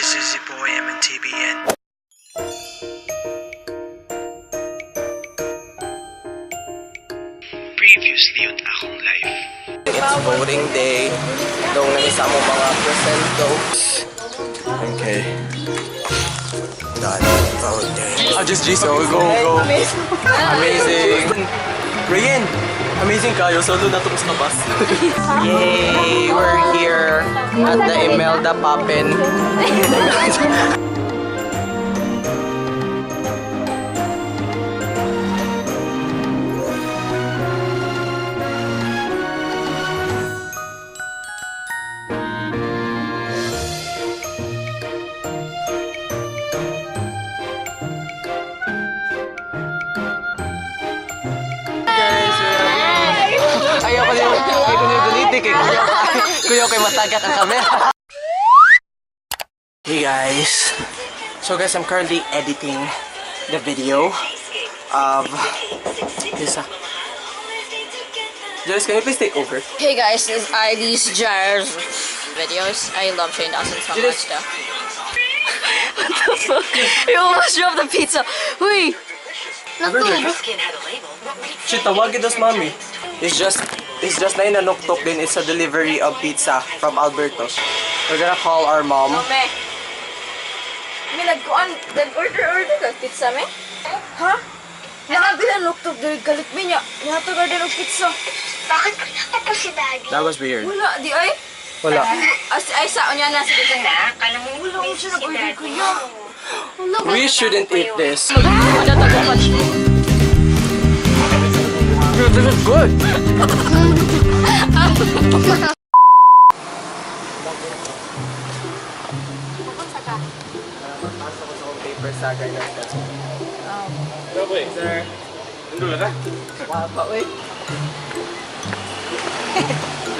This is your boy MNTBN. Previously on Akong Life. It's voting day. Doon na isa mo mga presenters. Okay. Done voting. Just G, so go. Amazing. Ryan, amazing kayo. Solo na tapos na bus. Yay! We're here at the Imelda Papin. Ayaw ko yung gunitik eh. Kuya ko matagak ang camera. Hey guys. So guys, I'm currently editing the video of this. Joyce, can you please take over? Hey guys, this is Ivy's Jars videos. I love Shane Dawson so much though. What the fuck? You almost dropped the pizza. Uy! Shit, tawagin dos mami. It's just na inanuktok din. It's a delivery of pizza from Alberto's. We're gonna call our mom. Mame. Nag-order ka pizza, me? Ha? Nakabilan nuktok dahil galit mo niya. Natagar din ang pizza. Bakit pinapa po si Daddy? That was weird. Wala, di ay? Wala. Ay, saan niya na? Sige, sige. Kala mo Wala ko siya nag-order ko niya. We shouldn't eat this. This is good.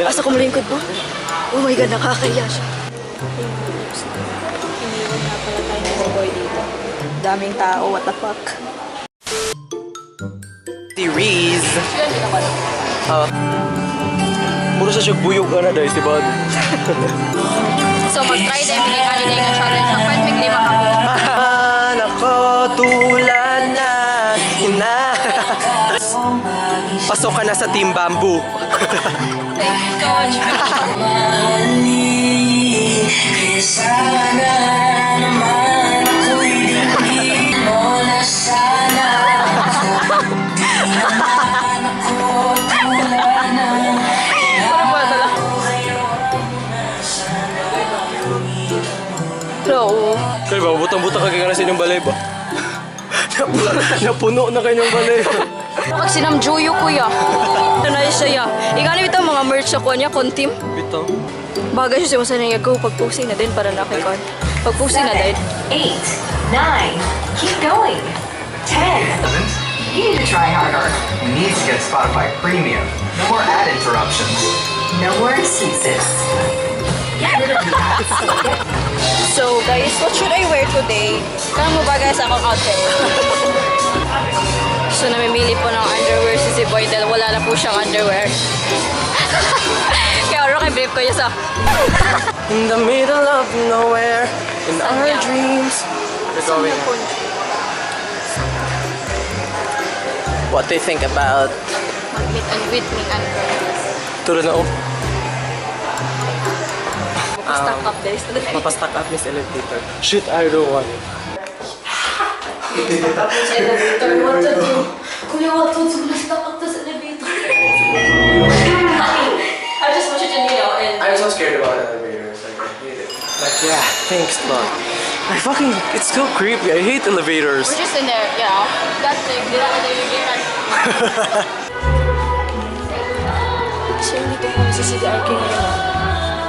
Asa ko malingkod mo? Oh my God, nakakaya siya. Iniwan nga pala tayo ng boy dito. Daming tao, what the fuck? Series. Puro sa siya buyog ka na dahil si Bad. So mag-try din, bigay ka rin yung challenge. Ang pwede may lima ka. Nako, tulan na ina. Pasok ka na sa Team Bamboo. Thank you so much. Sana naman ako'y di mo na sana. Naman ako tulad na Hello. Kaya ba, butang-butang ka kaya na sa inyong balay ba? Napuno na kanyang balay. Pag sinamjuyo kuya. Ito na siya. Ikano ito mga merch ako niya, kontim. Bito. Bagay siya sa mga go pag-posting na din para nakikon. Pag-posting na din. 8, 9, keep going. 10. You need to try harder. You need to get Spotify Premium. No more ad interruptions. No more excuses. So guys, what should I wear today? Kaya mo ba guys akong outfit? So namimili po ng underwear si Boy dahil wala na po siyang underwear. Kaya ano kay brief ko yun sa... In the middle of nowhere, in our Saan dreams. We're going. What do you think about? Mag-meet and greet me and girls. Turo na oh. Stack up guys. Mapastack up Miss Elevator. Shit, I don't want it. Elevator, what to do? Kuya, what to do? Stack up this elevator. I just watched it in and... I'm so scared about elevators. Like, I hate it. Like, yeah, thanks, Lord. It's so creepy. I hate elevators. We're just in there, you know. That thing, di na kita yung gitan. So, hindi ko kung sa CDRK ngayon.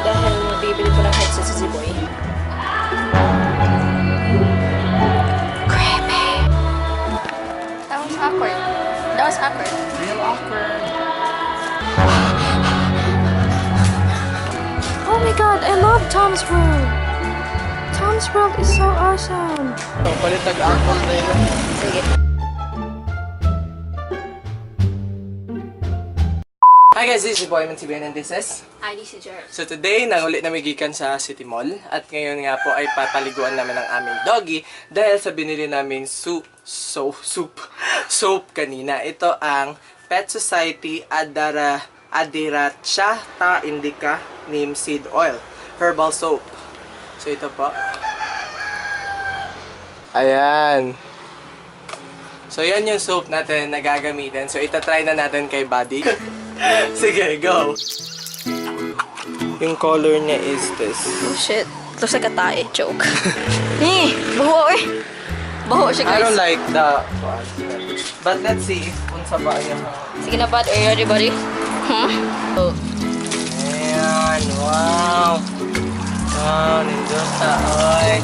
Dahil bibili ko ng headset sa Ziboy. Creepy! That was awkward. That was awkward. Real awkward. Oh my God, I love Tom's World! Tom's World is so awesome! Palitag apple na yun. Sige. Hi guys, this is your boy MNTBN and this is... IDC Jar. So today, nangulit na gikan sa City Mall. At ngayon nga po ay papaliguan namin ang aming doggy dahil sa binili naming soap kanina. Ito ang Pet Society Adiracha Ta Indica Neem Seed Oil Herbal Soap. So ito po. Ayan. So yan yung soap natin na gagamitin. So itatry na natin kay Buddy. Sige, go! Yung color niya is this. Oh shit. Looks like a tae. Joke. Baho eh. Baho siya I guys. don't like the... But let's see if unsa ba niya. Sige na bud. Are you ready buddy? Oh. Ayan, wow! Wow, nindot ta, oy.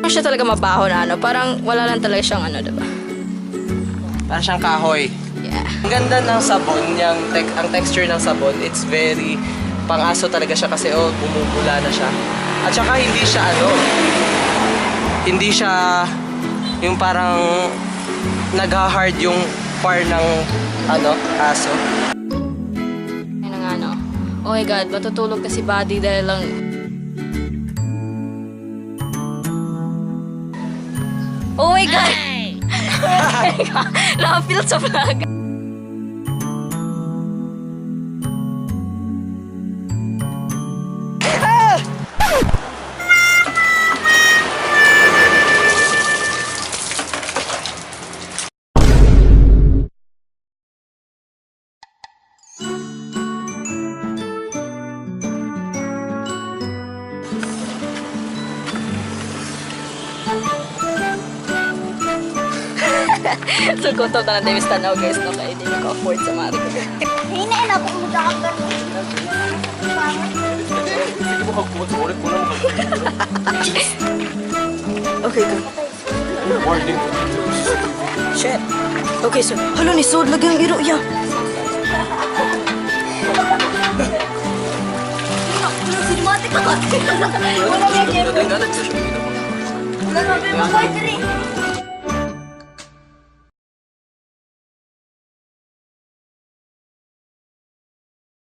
Ano siya talaga mabaho na ano? Parang wala lang talaga siyang ano, diba? Parang siyang kahoy. Yeah. Ang ganda ng sabon, ang texture ng sabon, it's very pang-aso talaga siya kasi bumubula na siya. At saka hindi siya yung parang nag-hard yung par ng aso. Yan ang ano. Oh my god, matutulog na si Buddy dahil lang... Oh my god! Oh my god! Nakapil sa vlog. So, gutom na lang Davis tanaw guys, no? Kaya hindi ko afford sa mari ko. Hinain ako umuda ka pa. Okay, go. Shit. Okay, so, hala ni Sod, lagi ang iro, ya. Sinematic ako. Wala na yan. Wala na yan. Wala na yan.